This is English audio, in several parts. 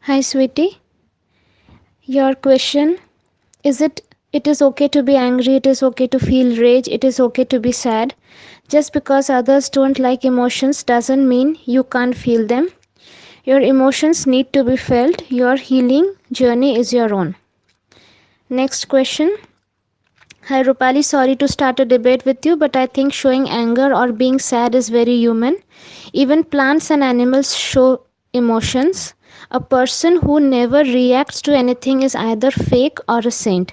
Hi, sweetie. Your question is it is okay to be angry, it is okay to feel rage, it is okay to be sad. Just because others don't like emotions doesn't mean you can't feel them. Your emotions need to be felt. Your healing journey is your own. Next question. Hi Rupali, sorry to start a debate with you, but I think showing anger or being sad is very human. Even plants and animals show emotions. A person who never reacts to anything is either fake or a saint.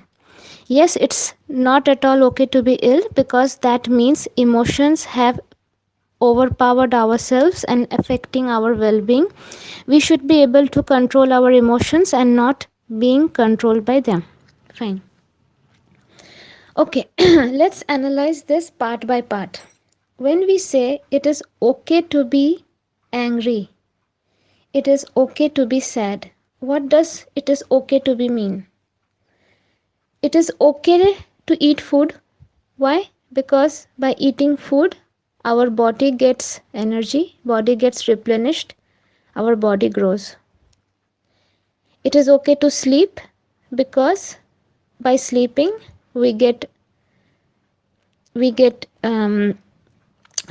Yes, it's not at all okay to be ill because that means emotions have overpowered ourselves and affecting our well being. We should be able to control our emotions and not being controlled by them. Fine. Okay, let's analyze this part by part. When we say it is okay to be angry, it is okay to be sad, what does it is okay to be mean? It is okay to eat food. Why? Because by eating food, our body gets energy, body gets replenished, our body grows. It is okay to sleep because by sleeping we get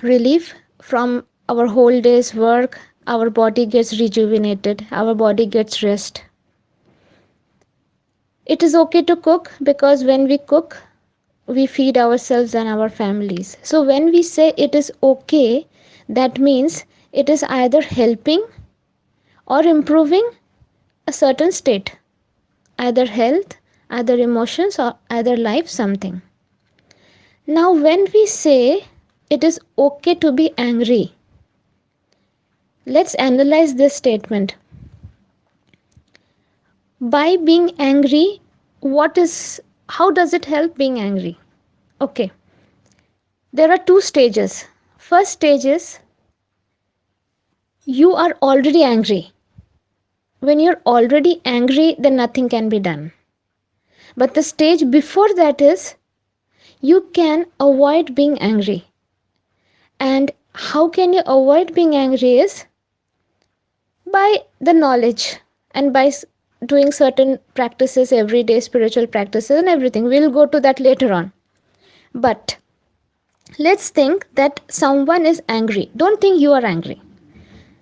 relief from our whole day's work. Our body gets rejuvenated, our body gets rest. It is okay to cook because when we cook, we feed ourselves and our families. So when we say it is okay, that means it is either helping or improving a certain state, either health, either emotions, or either life, something. Now, when we say it is okay to be angry, let's analyze this statement. By being angry, how does it help being angry? Okay, there are two stages. First stage is you are already angry. When you're already angry, then nothing can be done. But the stage before that is you can avoid being angry. And how can you avoid being angry is by the knowledge and by doing certain practices every day, spiritual practices and everything. We'll go to that later on. But let's think that someone is angry. Don't think you are angry.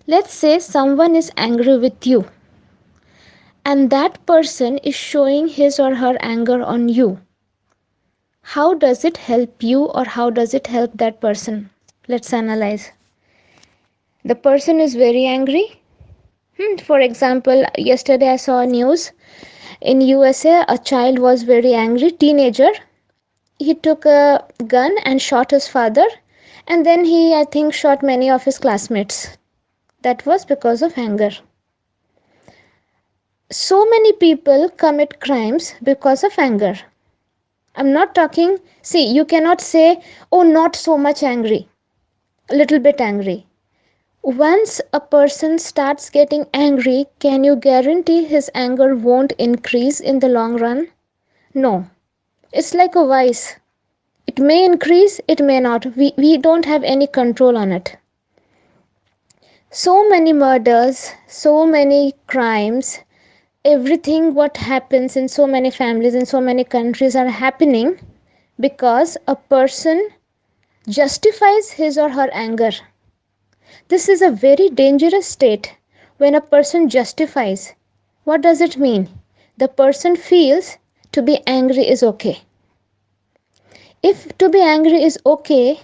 Let's say someone is angry with you and that person is showing his or her anger on you. How does it help you or how does it help that person? Let's analyze. The person is very angry. For example, yesterday I saw news in USA. A child was very angry, teenager. He took a gun and shot his father, and then he, I think, shot many of his classmates. That was because of anger. So many people commit crimes because of anger. I'm not talking, see, you cannot say, oh, not so much angry, a little bit angry. Once a person starts getting angry, can you guarantee his anger won't increase in the long run? No. It's like a vice. It may increase, it may not. We don't have any control on it. So many murders, so many crimes, everything what happens in so many families in so many countries are happening because a person justifies his or her anger. This is a very dangerous state when a person justifies. What does it mean? The person feels to be angry is okay. If to be angry is okay,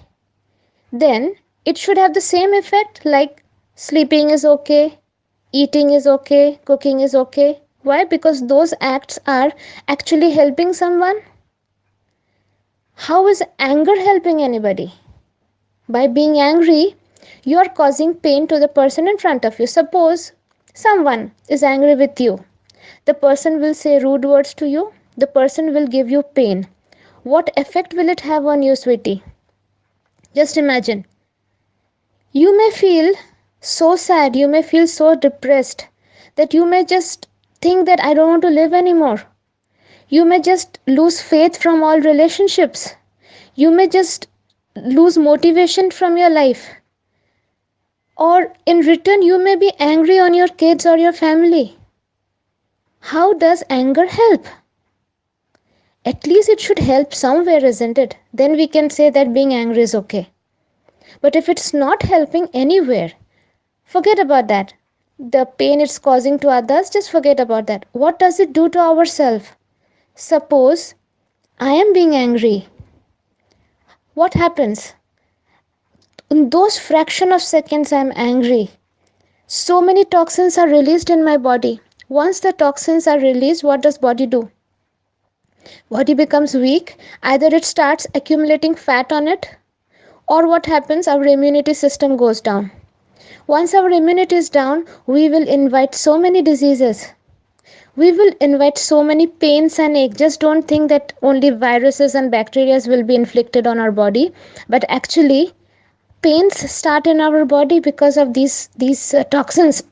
then it should have the same effect like sleeping is okay, eating is okay, cooking is okay. Why? Because those acts are actually helping someone. How is anger helping anybody? By being angry, you are causing pain to the person in front of you. Suppose someone is angry with you. The person will say rude words to you. The person will give you pain. What effect will it have on you, sweetie? Just imagine. You may feel so sad, you may feel so depressed that you may just think that I don't want to live anymore. You may just lose faith from all relationships. You may just lose motivation from your life. Or in return, you may be angry on your kids or your family. How does anger help? At least it should help somewhere, isn't it? Then we can say that being angry is okay. But if it's not helping anywhere, forget about that. The pain it's causing to others, just forget about that. What does it do to ourselves? Suppose I am being angry. What happens? In those fraction of seconds I'm angry, so many toxins are released in my body. Once the toxins are released, what does body do? Body becomes weak. Either it starts accumulating fat on it, or what happens? Our immunity system goes down. Once our immunity is down, we will invite so many diseases. We will invite so many pains and aches. Just don't think that only viruses and bacteria will be inflicted on our body, but actually pains start in our body because of these toxins,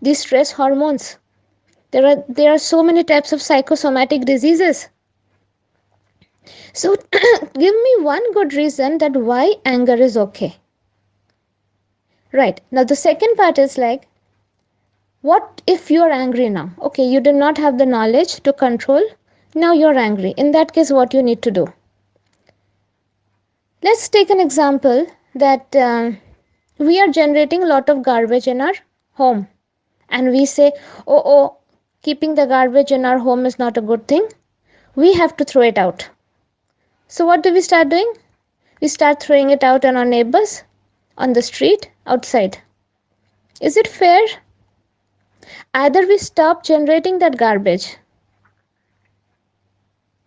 these stress hormones. There are so many types of psychosomatic diseases. So give me one good reason that why anger is okay. Right. Now the second part is like, what if you're angry now? Okay, you did not have the knowledge to control. Now you're angry. In that case, what you need to do? Let's take an example that we are generating a lot of garbage in our home. And we say, oh, keeping the garbage in our home is not a good thing. We have to throw it out. So what do we start doing? We start throwing it out on our neighbors, on the street, outside. Is it fair? Either we stop generating that garbage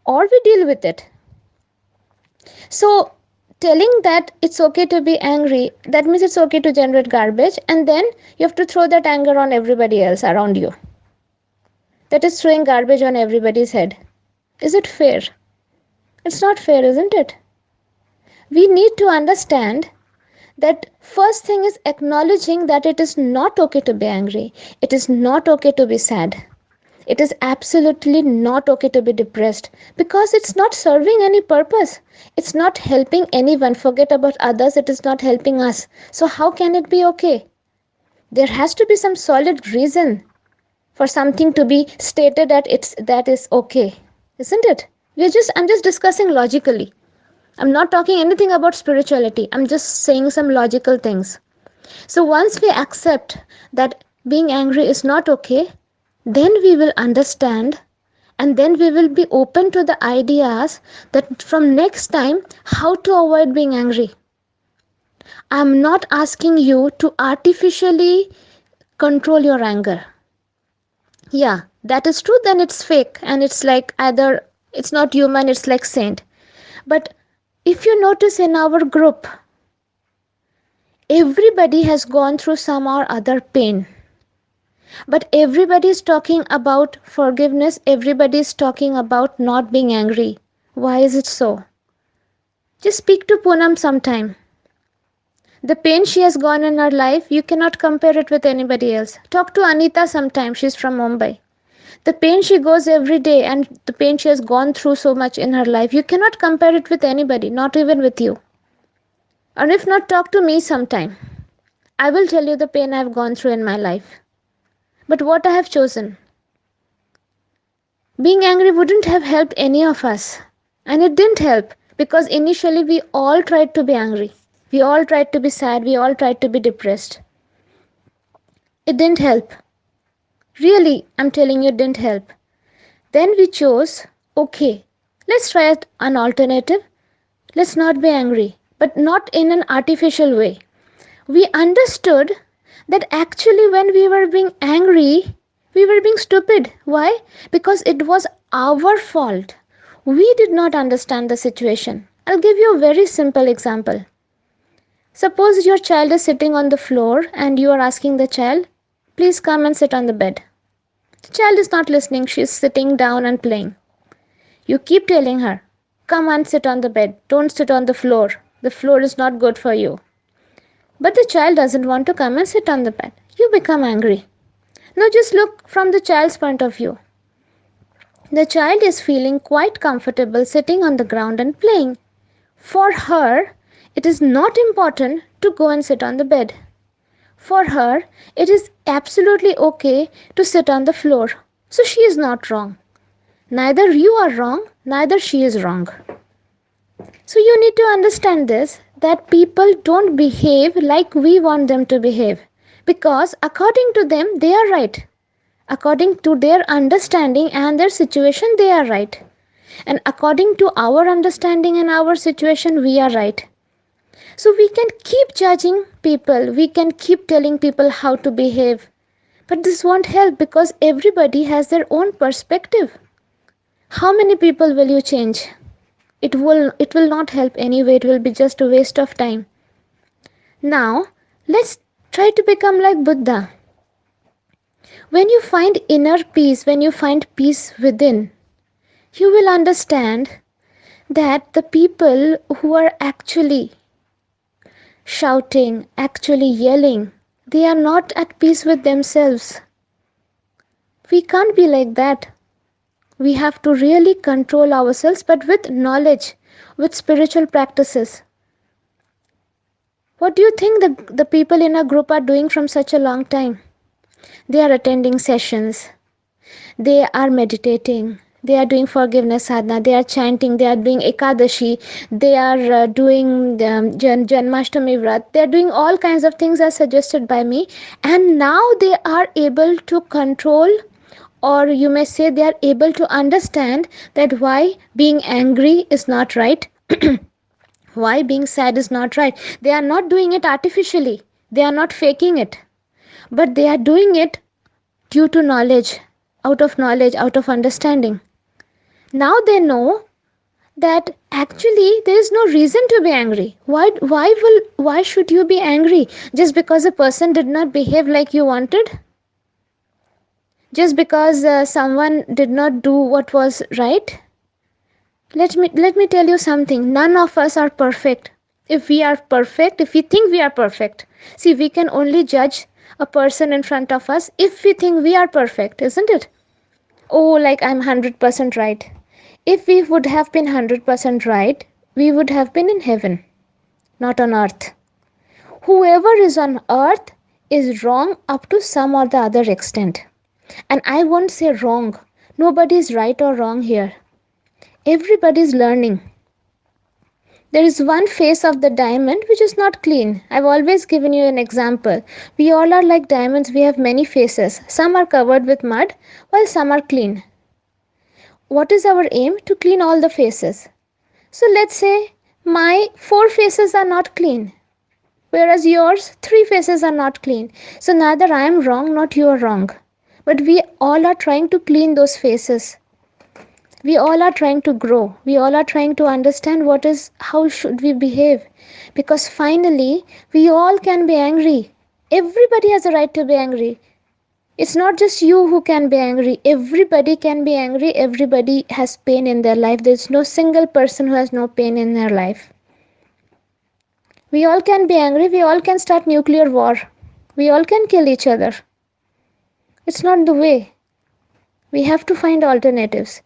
or we deal with it. So telling that it's okay to be angry, that means it's okay to generate garbage, and then you have to throw that anger on everybody else around you. That is throwing garbage on everybody's head. Is it fair? It's not fair, isn't it? We need to understand that first thing is acknowledging that it is not okay to be angry. It is not okay to be sad. It is absolutely not okay to be depressed because it's not serving any purpose. It's not helping anyone. Forget about others, it is not helping us. So how can it be okay? There has to be some solid reason for something to be stated that is okay, isn't it? I'm just discussing logically. I'm not talking anything about spirituality. I'm just saying some logical things. So once we accept that being angry is not okay, then we will understand, and then we will be open to the ideas that from next time how to avoid being angry. I'm not asking you to artificially control your anger. Yeah, that is true, then it's fake and it's like either it's not human, it's like saint. But if you notice in our group, everybody has gone through some or other pain. But everybody is talking about forgiveness, everybody is talking about not being angry. Why is it so? Just speak to Poonam sometime. The pain she has gone in her life, you cannot compare it with anybody else. Talk to Anita sometime, she's from Mumbai. The pain she goes every day and the pain she has gone through so much in her life, you cannot compare it with anybody, not even with you. Or if not, talk to me sometime. I will tell you the pain I have gone through in my life. But what I have chosen. Being angry wouldn't have helped any of us. And it didn't help because initially we all tried to be angry. We all tried to be sad. We all tried to be depressed. It didn't help. Really, I'm telling you, it didn't help. Then we chose, okay, let's try an alternative. Let's not be angry, but not in an artificial way. We understood that actually when we were being angry, we were being stupid. Why? Because it was our fault. We did not understand the situation. I'll give you a very simple example. Suppose your child is sitting on the floor and you are asking the child, please come and sit on the bed. The child is not listening, she is sitting down and playing. You keep telling her, come and sit on the bed, don't sit on the floor. The floor is not good for you. But the child doesn't want to come and sit on the bed. You become angry. Now just look from the child's point of view. The child is feeling quite comfortable sitting on the ground and playing. For her, it is not important to go and sit on the bed. For her, it is absolutely okay to sit on the floor. So she is not wrong. Neither you are wrong, neither she is wrong. So you need to understand this, that people don't behave like we want them to behave. Because according to them, they are right. According to their understanding and their situation, they are right. And according to our understanding and our situation, we are right. So we can keep judging people, we can keep telling people how to behave. But this won't help because everybody has their own perspective. How many people will you change? It will not help anyway, it will be just a waste of time. Now, let's try to become like Buddha. When you find inner peace, when you find peace within, you will understand that the people who are actually shouting, actually yelling, they are not at peace with themselves. We can't be like that. We have to really control ourselves, but with knowledge, with spiritual practices. What do you think the people in a group are doing from such a long time? They are attending sessions, they are meditating, they are doing forgiveness sadhana, they are chanting, they are doing Ekadashi, they are doing Janmashtami Vrat, they are doing all kinds of things as suggested by me, and now they are able to control, or you may say they are able to understand that why being angry is not right. Why being sad is not right. They are not doing it artificially, they are not faking it, but they are doing it due to knowledge, out of understanding. Now they know that actually there is no reason to be angry. Why should you be angry just because a person did not behave like you wanted? Just because someone did not do what was right? Let me tell you something. None of us are perfect. If we are perfect, if we think we are perfect, see, we can only judge a person in front of us if we think we are perfect, isn't it? Oh, like I'm 100% right. If we would have been 100% right, we would have been in heaven, not on earth. Whoever is on earth is wrong up to some or the other extent. And I won't say wrong. Nobody is right or wrong here. Everybody is learning. There is one face of the diamond which is not clean. I've always given you an example. We all are like diamonds, we have many faces. Some are covered with mud, while some are clean. What is our aim? To clean all the faces. So let's say my 4 faces are not clean, whereas yours 3 faces are not clean. So neither I am wrong, not you are wrong. But we all are trying to clean those faces. We all are trying to grow. We all are trying to understand how should we behave. Because finally, we all can be angry. Everybody has a right to be angry. It's not just you who can be angry. Everybody can be angry. Everybody has pain in their life. There's no single person who has no pain in their life. We all can be angry. We all can start nuclear war. We all can kill each other. It's not the way. We have to find alternatives.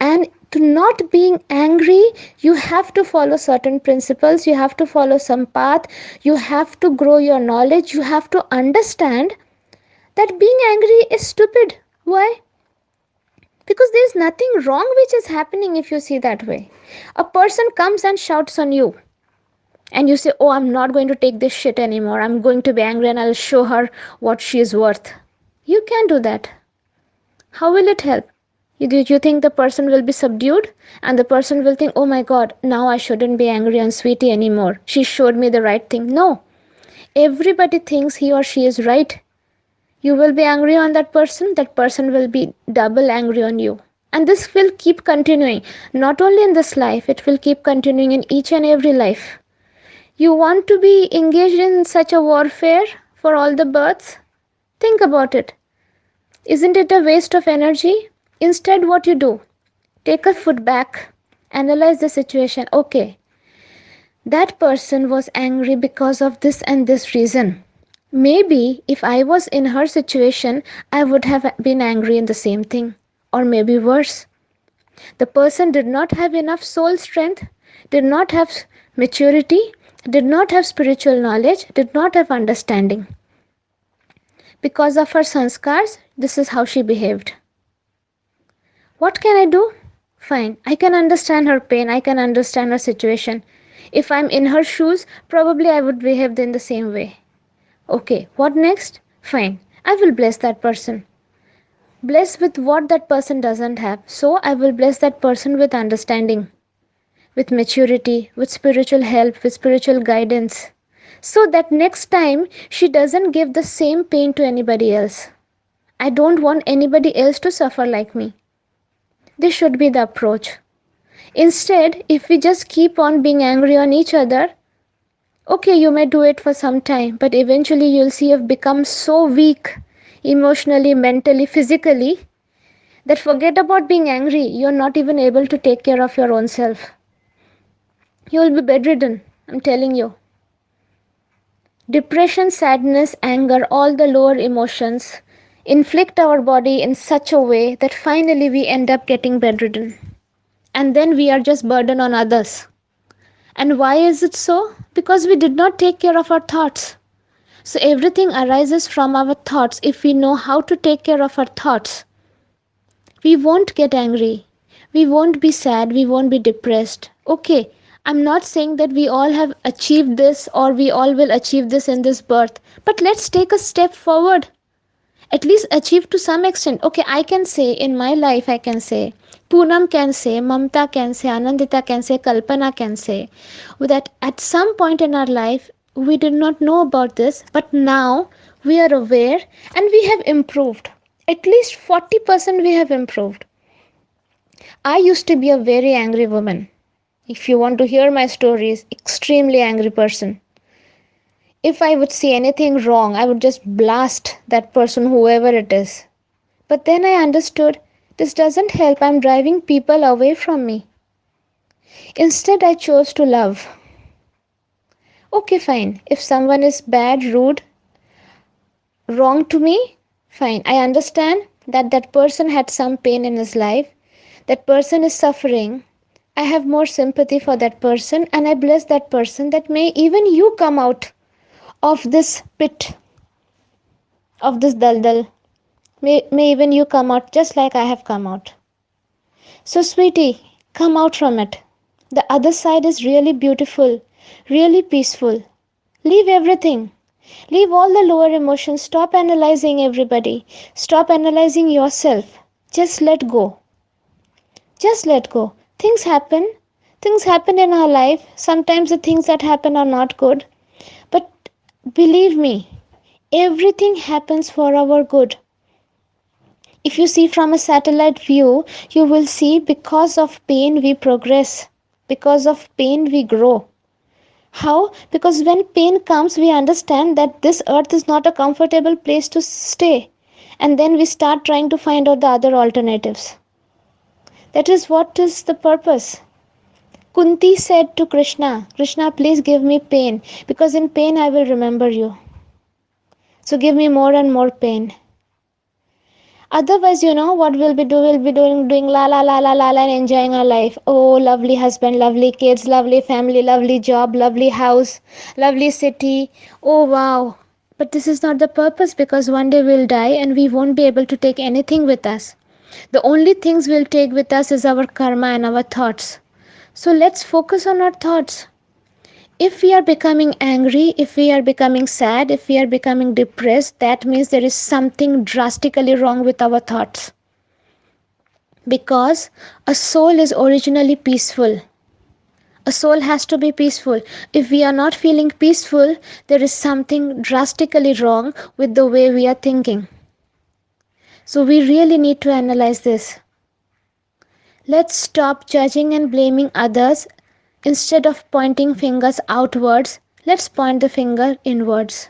And to not being angry, you have to follow certain principles. You have to follow some path. You have to grow your knowledge. You have to understand that being angry is stupid. Why? Because there is nothing wrong which is happening if you see that way. A person comes and shouts on you, and you say, oh, I'm not going to take this shit anymore. I'm going to be angry and I'll show her what she is worth. You can't do that. How will it help? You think the person will be subdued and the person will think, oh my god, now I shouldn't be angry on Sweetie anymore. She showed me the right thing. No. Everybody thinks he or she is right. You will be angry on that person will be double angry on you. And this will keep continuing. Not only in this life, it will keep continuing in each and every life. You want to be engaged in such a warfare for all the births? Think about it. Isn't it a waste of energy? Instead, what you do? Take a foot back, analyze the situation. Okay, that person was angry because of this and this reason. Maybe if I was in her situation, I would have been angry in the same thing, or maybe worse. The person did not have enough soul strength, did not have maturity, did not have spiritual knowledge, did not have understanding. Because of her sanskars, this is how she behaved. What can I do? Fine. I can understand her pain. I can understand her situation. If I'm in her shoes, probably I would behave in the same way. Okay, what next? Fine. I will bless that person. Bless with what that person doesn't have. So I will bless that person with understanding, with maturity, with spiritual help, with spiritual guidance. So that next time she doesn't give the same pain to anybody else. I don't want anybody else to suffer like me. This should be the approach. Instead, if we just keep on being angry on each other, okay, you may do it for some time, but eventually you'll see you've become so weak emotionally, mentally, physically that forget about being angry. You're not even able to take care of your own self. You'll be bedridden, I'm telling you. Depression, sadness, anger, all the lower emotions inflict our body in such a way that finally we end up getting bedridden. And then we are just burden on others. And why is it so? Because we did not take care of our thoughts. So everything arises from our thoughts. If we know how to take care of our thoughts, we won't get angry. We won't be sad. We won't be depressed. Okay, I'm not saying that we all have achieved this or we all will achieve this in this birth. But let's take a step forward. At least achieve to some extent. Okay, I can say in my life, I can say, Poonam can say, Mamta can say, Anandita can say, Kalpana can say, that at some point in our life, we did not know about this, but now we are aware and we have improved. At least 40% we have improved. I used to be a very angry woman. If you want to hear my stories, extremely angry person. If I would see anything wrong, I would just blast that person, whoever it is. But then I understood this doesn't help. I'm driving people away from me. Instead, I chose to love. Okay, fine. If someone is bad, rude, wrong to me, fine. I understand that that person had some pain in his life. That person is suffering. I have more sympathy for that person and I bless that person that may even you come out of this pit, of this daldal. May even you come out just like I have come out. So, sweetie, come out from it. The other side is really beautiful, really peaceful. Leave everything. Leave all the lower emotions. Stop analyzing everybody. Stop analyzing yourself. Just let go. Just let go. Things happen. Things happen in our life. Sometimes the things that happen are not good. But believe me, everything happens for our good. If you see from a satellite view, you will see because of pain we progress. Because of pain we grow. How? Because when pain comes, we understand that this earth is not a comfortable place to stay. And then we start trying to find out the other alternatives. That is what is the purpose. Kunti said to Krishna, Krishna, please give me pain, because in pain I will remember you. So give me more and more pain. Otherwise, what we'll be doing la la la la la la and enjoying our life. Oh, lovely husband, lovely kids, lovely family, lovely job, lovely house, lovely city. Oh, wow. But this is not the purpose, because one day we'll die and we won't be able to take anything with us. The only things we'll take with us is our karma and our thoughts. So let's focus on our thoughts. If we are becoming angry, if we are becoming sad, if we are becoming depressed, that means there is something drastically wrong with our thoughts. Because a soul is originally peaceful. A soul has to be peaceful. If we are not feeling peaceful, there is something drastically wrong with the way we are thinking. So we really need to analyze this. Let's stop judging and blaming others. Instead of pointing fingers outwards, let's point the finger inwards.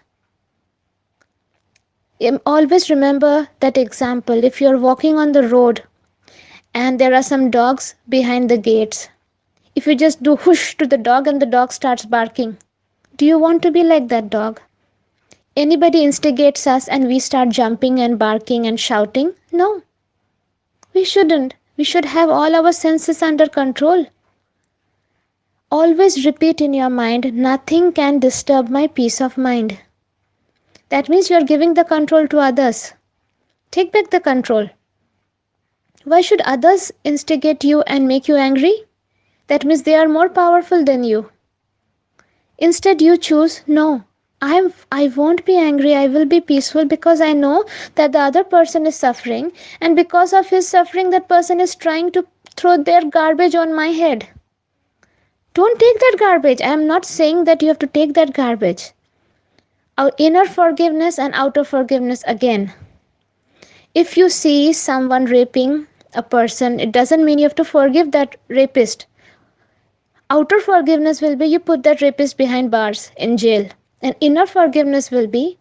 Always remember that example. If you're walking on the road and there are some dogs behind the gates, if you just do whoosh to the dog and the dog starts barking, do you want to be like that dog? Anybody instigates us and we start jumping and barking and shouting? No, we shouldn't. We should have all our senses under control. Always repeat in your mind, nothing can disturb my peace of mind. That means you are giving the control to others. Take back the control. Why should others instigate you and make you angry? That means they are more powerful than you. Instead, you choose, no, I won't be angry, I will be peaceful because I know that the other person is suffering, and because of his suffering, that person is trying to throw their garbage on my head. Don't take that garbage. I am not saying that you have to take that garbage. Our inner forgiveness and outer forgiveness again. If you see someone raping a person, it doesn't mean you have to forgive that rapist. Outer forgiveness will be you put that rapist behind bars in jail. And inner forgiveness will be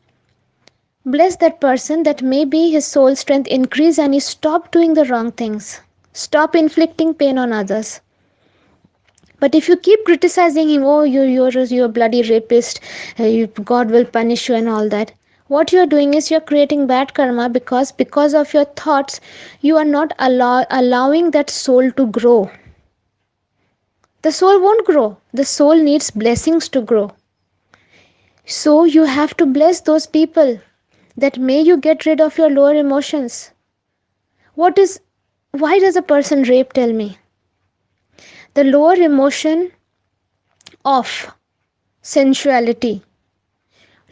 bless that person that maybe his soul strength increase and he stop doing the wrong things. Stop inflicting pain on others. But if you keep criticizing him, oh, you're a bloody rapist, God will punish you and all that. What you're doing is you're creating bad karma because of your thoughts, you are not allowing that soul to grow. The soul won't grow. The soul needs blessings to grow. So you have to bless those people that may you get rid of your lower emotions. Why does a person rape? Tell me. The lower emotion of sensuality,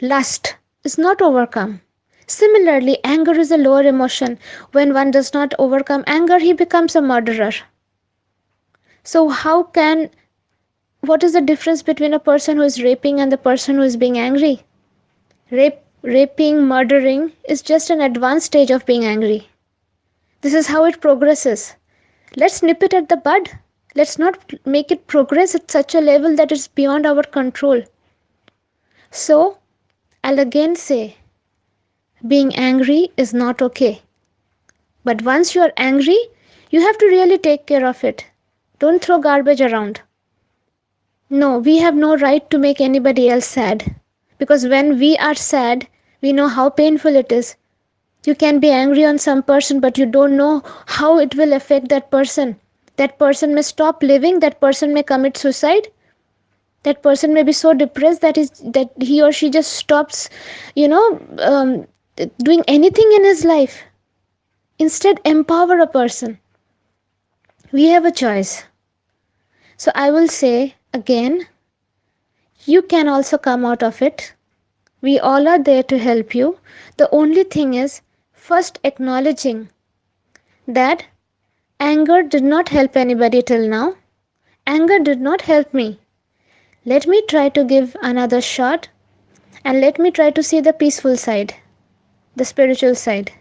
lust is not overcome. Similarly, anger is a lower emotion. When one does not overcome anger, he becomes a murderer. So what is the difference between a person who is raping and the person who is being angry? Raping, murdering is just an advanced stage of being angry. This is how it progresses. Let's nip it at the bud. Let's not make it progress at such a level that it's beyond our control. So, I'll again say, being angry is not okay. But once you're angry, you have to really take care of it. Don't throw garbage around. No, we have no right to make anybody else sad. Because when we are sad, we know how painful it is. You can be angry on some person, but you don't know how it will affect that person. That person may stop living, that person may commit suicide. That person may be so depressed that he or she just stops, doing anything in his life. Instead, empower a person. We have a choice. So I will say again, you can also come out of it. We all are there to help you. The only thing is first acknowledging that anger did not help anybody till now. Anger did not help me. Let me try to give another shot and let me try to see the peaceful side, the spiritual side.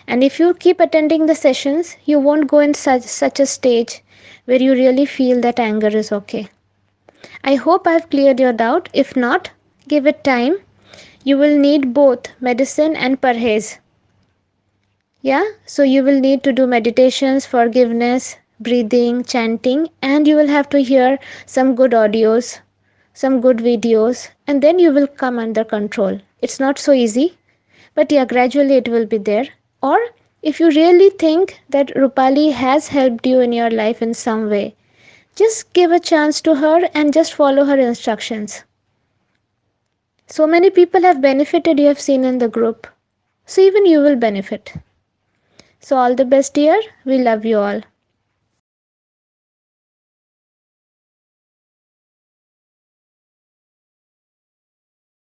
And if you keep attending the sessions, you won't go in such a stage where you really feel that anger is okay. I hope I've cleared your doubt. If not, give it time. You will need both medicine and parhez. Yeah, so you will need to do meditations, forgiveness, breathing, chanting, and you will have to hear some good audios, some good videos, and then you will come under control. It's not so easy, but yeah, gradually it will be there. Or if you really think that Rupali has helped you in your life in some way, just give a chance to her and just follow her instructions. So many people have benefited, you have seen in the group. So even you will benefit. So all the best, dear. We love you all.